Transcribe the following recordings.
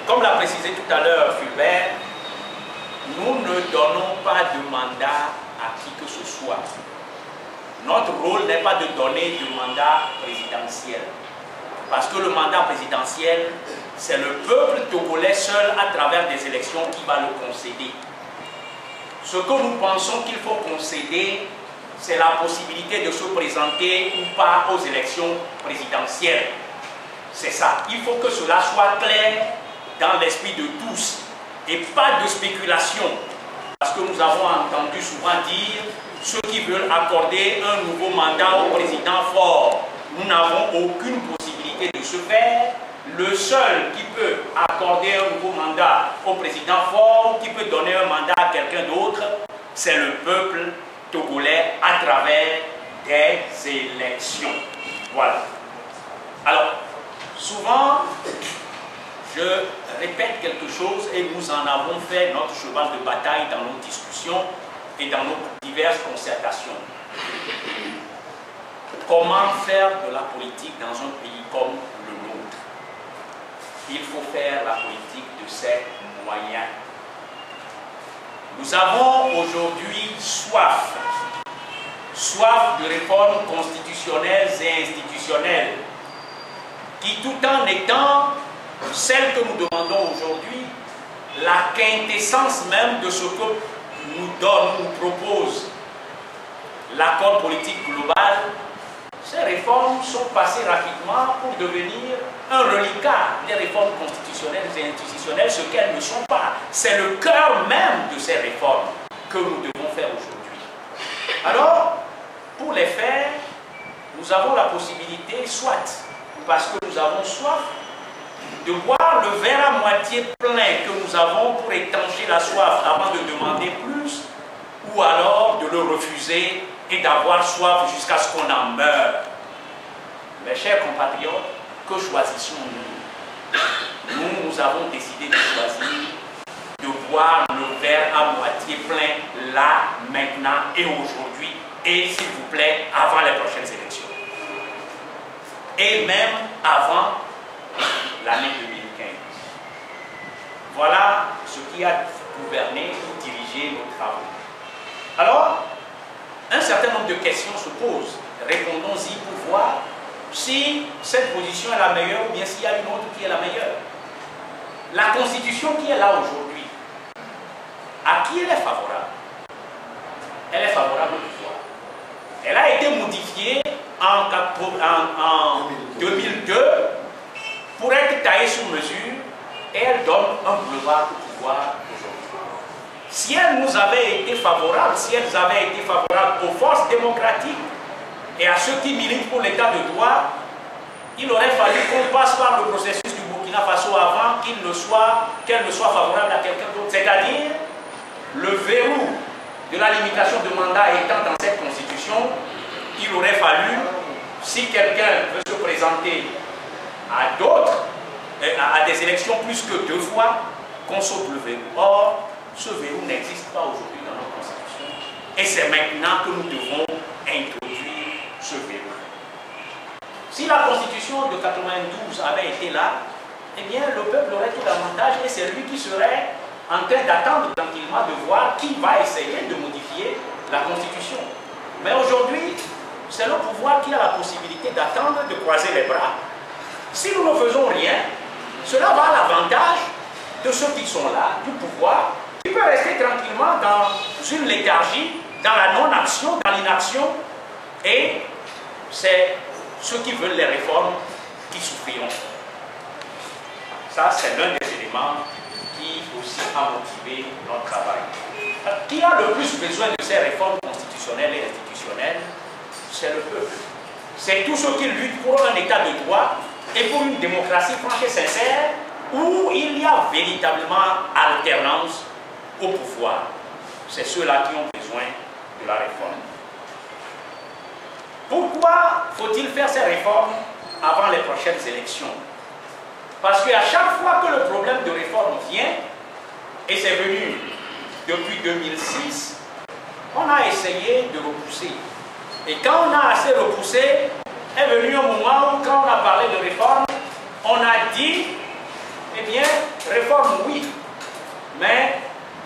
comme l'a précisé tout à l'heure Fulbert, nous ne donnons pas de mandat à qui que ce soit. Notre rôle n'est pas de donner de mandat présidentiel. Parce que le mandat présidentiel, c'est le peuple togolais seul à travers des élections qui va le concéder. Ce que nous pensons qu'il faut concéder, c'est la possibilité de se présenter ou pas aux élections présidentielles. C'est ça. Il faut que cela soit clair dans l'esprit de tous et pas de spéculation. Parce que nous avons entendu souvent dire ceux qui veulent accorder un nouveau mandat au président Faure. Nous n'avons aucune possibilité de ce faire. Le seul qui peut accorder un nouveau mandat au président Faure, qui peut donner un mandat à quelqu'un d'autre, c'est le peuple togolais à travers des élections. Voilà. Alors, souvent, je répète quelque chose et nous en avons fait notre cheval de bataille dans nos discussions et dans nos diverses concertations. Comment faire de la politique dans un pays comme le nôtre? Il faut faire la politique de ses moyens. Nous avons aujourd'hui soif de réformes constitutionnelles et institutionnelles qui, tout en étant celles que nous demandons aujourd'hui, la quintessence même de ce que nous propose l'accord politique global, ces réformes sont passées rapidement pour devenir un reliquat des réformes constitutionnelles et institutionnelles, ce qu'elles ne sont pas. C'est le cœur même de ces réformes que nous devons faire aujourd'hui. Alors, pour les faire, nous avons la possibilité, soit parce que nous avons soif, de boire le verre à moitié plein que nous avons pour étancher la soif avant de demander plus, ou alors de le refuser et d'avoir soif jusqu'à ce qu'on en meure. Mes chers compatriotes, que choisissons-nous? Nous avons décidé de choisir de boire le verre à moitié plein là, maintenant et aujourd'hui, et s'il vous plaît, avant les prochaines élections. Et même avant l'année 2015. Voilà ce qui a gouverné ou dirigé nos travaux. Alors, un certain nombre de questions se posent. Répondons-y pour voir si cette position est la meilleure ou bien s'il y a une autre qui est la meilleure. La Constitution qui est là aujourd'hui, à qui elle est favorable? Elle est favorable au pouvoir. Elle a été modifiée en 2002 pour être taillée sur mesure et elle donne un boulevard au pouvoir aujourd'hui. Si elle nous avait été favorable, si elles avaient été favorables aux forces démocratiques et à ceux qui militent pour l'état de droit, il aurait fallu qu'on passe par le processus du Burkina Faso avant qu'elle ne soit favorable à quelqu'un d'autre. C'est-à-dire, le verrou de la limitation de mandat étant dans cette constitution, il aurait fallu, si quelqu'un veut se présenter à d'autres, à des élections plus que 2 fois, qu'on saute le verrou. Or, ce verrou n'existe pas aujourd'hui dans notre constitution. Et c'est maintenant que nous devons introduire ce verrou. Si la constitution de 92 avait été là, eh bien le peuple aurait tout l'avantage et c'est lui qui serait en train d'attendre tranquillement de voir qui va essayer de modifier la constitution. Mais aujourd'hui, c'est le pouvoir qui a la possibilité d'attendre, de croiser les bras. Si nous ne faisons rien, cela va à l'avantage de ceux qui sont là, du pouvoir, qui peut rester tranquillement dans une léthargie, dans la non-action, dans l'inaction, et c'est ceux qui veulent les réformes qui souffriront. Ça, c'est l'un des éléments qui aussi a motivé notre travail. Qui a le plus besoin de ces réformes constitutionnelles et institutionnelles? C'est le peuple. C'est tous ceux qui luttent pour un état de droit et pour une démocratie franche et sincère où il y a véritablement alternance au pouvoir. C'est ceux-là qui ont besoin de la réforme. Pourquoi faut-il faire ces réformes avant les prochaines élections? Parce qu'à chaque fois que le problème de réforme vient, et c'est venu depuis 2006, on a essayé de repousser. Et quand on a assez repoussé, est venu un moment où quand on a parlé de réforme, on a dit Eh bien, réforme, oui. Mais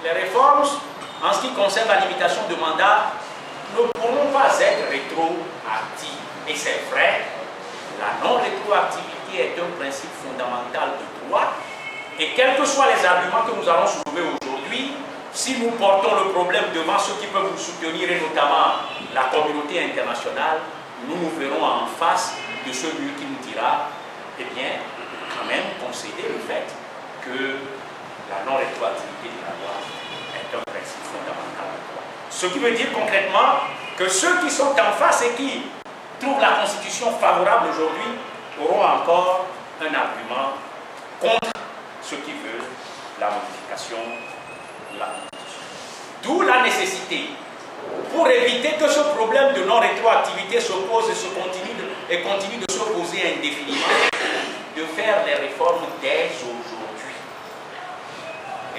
les réformes, en ce qui concerne la limitation de mandat, ne pourront pas être rétroactives. Et c'est vrai, la non-rétroactivité est un principe fondamental de droit. Et quels que soient les arguments que nous allons soulever aujourd'hui, si nous portons le problème devant ceux qui peuvent nous soutenir, et notamment la communauté internationale, nous nous verrons en face de ce mur qui nous dira, eh bien, quand même concéder le fait que la non-rétroactivité de la loi est un principe fondamental de droit. Ce qui veut dire concrètement que ceux qui sont en face et qui trouvent la Constitution favorable aujourd'hui auront encore un argument contre ceux qui veulent la modification de la Constitution. D'où la nécessité, pour éviter que ce problème de non-rétroactivité se pose et continue de se poser indéfiniment, de faire les réformes dès aujourd'hui.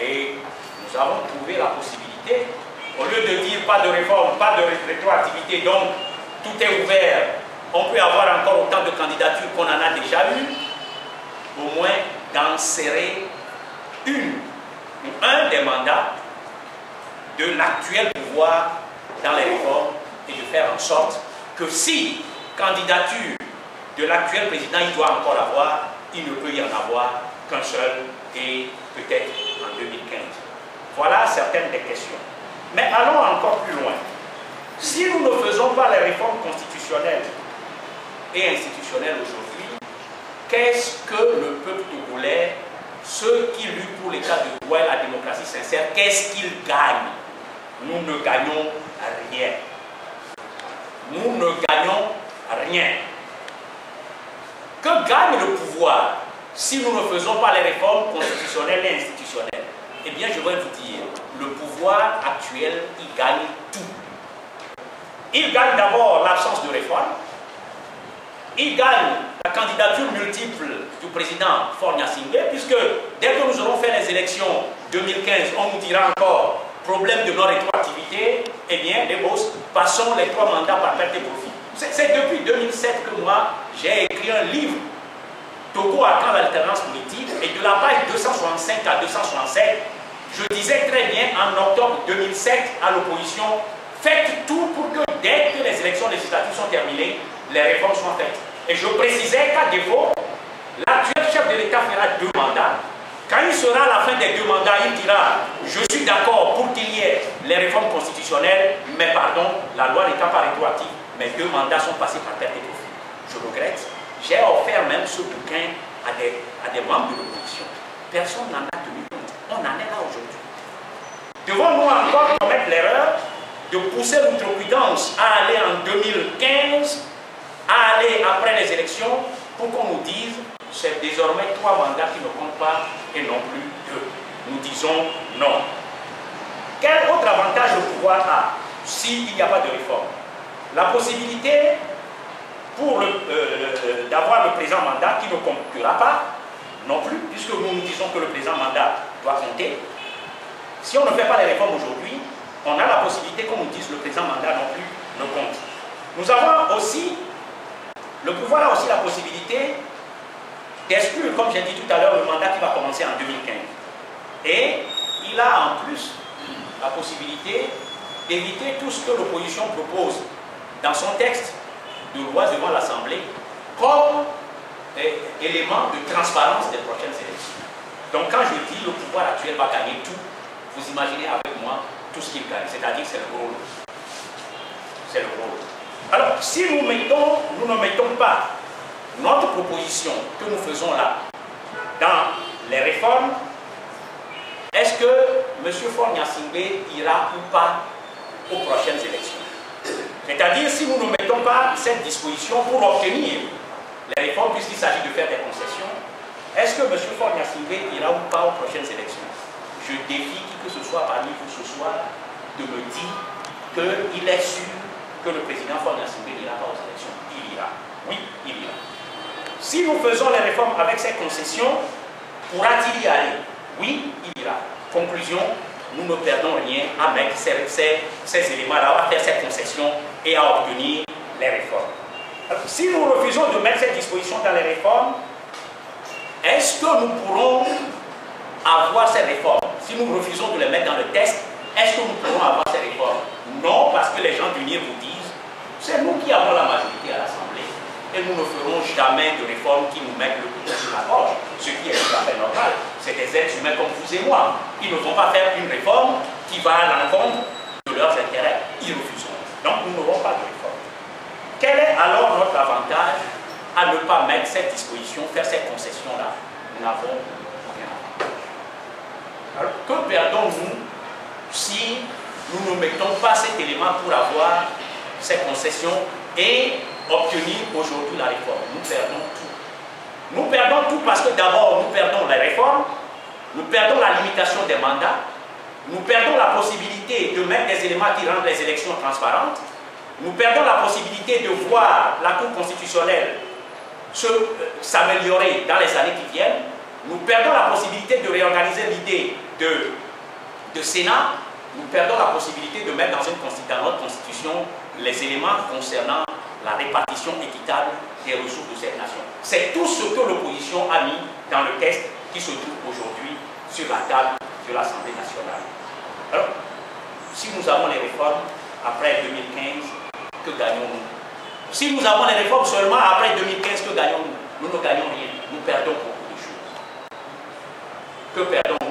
Et nous avons trouvé la possibilité, au lieu de dire pas de réforme, pas de rétroactivité, donc tout est ouvert, on peut avoir encore autant de candidatures qu'on en a déjà eu, au moins d'enserrer une ou un des mandats de l'actuel pouvoir dans les réformes et de faire en sorte que si candidature de l'actuel président il doit encore avoir, il ne peut y en avoir qu'un seul et peut-être en 2015. Voilà certaines des questions. Mais allons encore plus loin. Si nous ne faisons pas les réformes constitutionnelles et institutionnelles aujourd'hui, qu'est-ce que le peuple togolais, ceux qui luttent pour l'état de droit et la démocratie sincère, qu'est-ce qu'ils gagnent? Nous ne gagnons rien. Nous ne gagnons rien. Que gagne le pouvoir si nous ne faisons pas les réformes constitutionnelles et institutionnelles? Eh bien, je vais vous dire, le pouvoir actuel, il gagne tout. Il gagne d'abord l'absence de réforme. Il gagne la candidature multiple du président Faure Gnassingbé, puisque dès que nous aurons fait les élections 2015, on nous dira encore problème de non-rétroactivité, eh bien, les boss, passons les 3 mandats par perte et profit. C'est depuis 2007 que moi, j'ai écrit un livre, Togo à quand l'alternance politique, et de la page 265 à 267, je disais très bien en octobre 2007 à l'opposition, faites tout pour que dès que les élections législatives sont terminées, les réformes soient faites. Et je précisais qu'à défaut, l'actuel chef de l'État fera 2 mandats. Quand il sera à la fin des 2 mandats, il dira « Je suis d'accord pour qu'il y ait les réformes constitutionnelles, mais pardon, la loi n'étant pas rétroactive, mes 2 mandats sont passés par perte et profit. » Je regrette. J'ai offert même ce bouquin à des membres de l'opposition. Personne n'en a tenu compte. On en est là aujourd'hui. Devons-nous encore commettre l'erreur de pousser l'outrecuidance à aller en 2015, à aller après les élections, pour qu'on nous dise c'est désormais 3 mandats qui ne comptent pas et non plus 2. Nous disons non. Quel autre avantage le pouvoir a s'il n'y a pas de réforme? La possibilité d'avoir le présent mandat qui ne comptera pas non plus, puisque nous disons que le présent mandat doit compter. Si on ne fait pas les réformes aujourd'hui, on a la possibilité qu'on nous dise le présent mandat non plus ne compte. Nous avons aussi, le pouvoir a aussi la possibilité d'exclure, comme j'ai dit tout à l'heure, le mandat qui va commencer en 2015. Et il a en plus la possibilité d'éviter tout ce que l'opposition propose dans son texte de loi devant l'Assemblée comme élément de transparence des prochaines élections. Donc quand je dis le pouvoir actuel va gagner tout, vous imaginez avec moi tout ce qu'il gagne, c'est-à-dire c'est le rôle. C'est le rôle. Alors si nous ne mettons pas notre proposition que nous faisons là dans les réformes, est-ce que M. Faure Gnassingbé ira ou pas aux prochaines élections? C'est-à-dire si nous ne mettons pas cette disposition pour obtenir les réformes, puisqu'il s'agit de faire des concessions, est-ce que M. Faure Gnassingbé ira ou pas aux prochaines élections? Je défie qui que ce soit parmi vous ce soir de me dire qu'il est sûr que le président Faure Gnassingbé n'ira pas aux élections. Il ira. Oui, il ira. Si nous faisons les réformes avec ces concessions, pourra-t-il y aller? Oui, il ira. Conclusion, nous ne perdons rien à mettre ces éléments-là, à faire ces concessions et à obtenir les réformes. Alors, si nous refusons de mettre ces dispositions dans les réformes, est-ce que nous pourrons avoir ces réformes? Si nous refusons de les mettre dans le texte, est-ce que nous pourrons avoir ces réformes? Non, parce que les gens d'Unir vous disent, c'est nous qui avons la majorité à l'Assemblée et nous ne ferons jamais de réformes qui nous mettent le couteau sur la gorge, ce qui est tout à fait normal. C'est des êtres humains comme vous et moi. Ils ne vont pas faire une réforme qui va à l'encontre de leurs intérêts. Ils refuseront. Donc nous n'aurons pas de réforme. Quel est alors notre avantage à ne pas mettre cette disposition, faire cette concession-là? Nous n'avons aucun avantage. Alors, que perdons-nous si nous ne mettons pas cet élément pour avoir ces concessions et obtenir aujourd'hui la réforme? Nous perdons tout. Nous perdons tout parce que d'abord, nous perdons les réformes, nous perdons la limitation des mandats, nous perdons la possibilité de mettre des éléments qui rendent les élections transparentes, nous perdons la possibilité de voir la Cour constitutionnelle s'améliorer dans les années qui viennent, nous perdons la possibilité de réorganiser l'idée de Sénat, nous perdons la possibilité de mettre dans notre constitution les éléments concernant la répartition équitable des ressources de cette nation. C'est tout ce que l'opposition a mis dans le texte qui se trouve aujourd'hui sur la table de l'Assemblée nationale. Alors, si nous avons les réformes après 2015, que gagnons-nous? Si nous avons les réformes seulement après 2015, que gagnons-nous? Nous ne gagnons rien. Nous perdons beaucoup de choses. Que perdons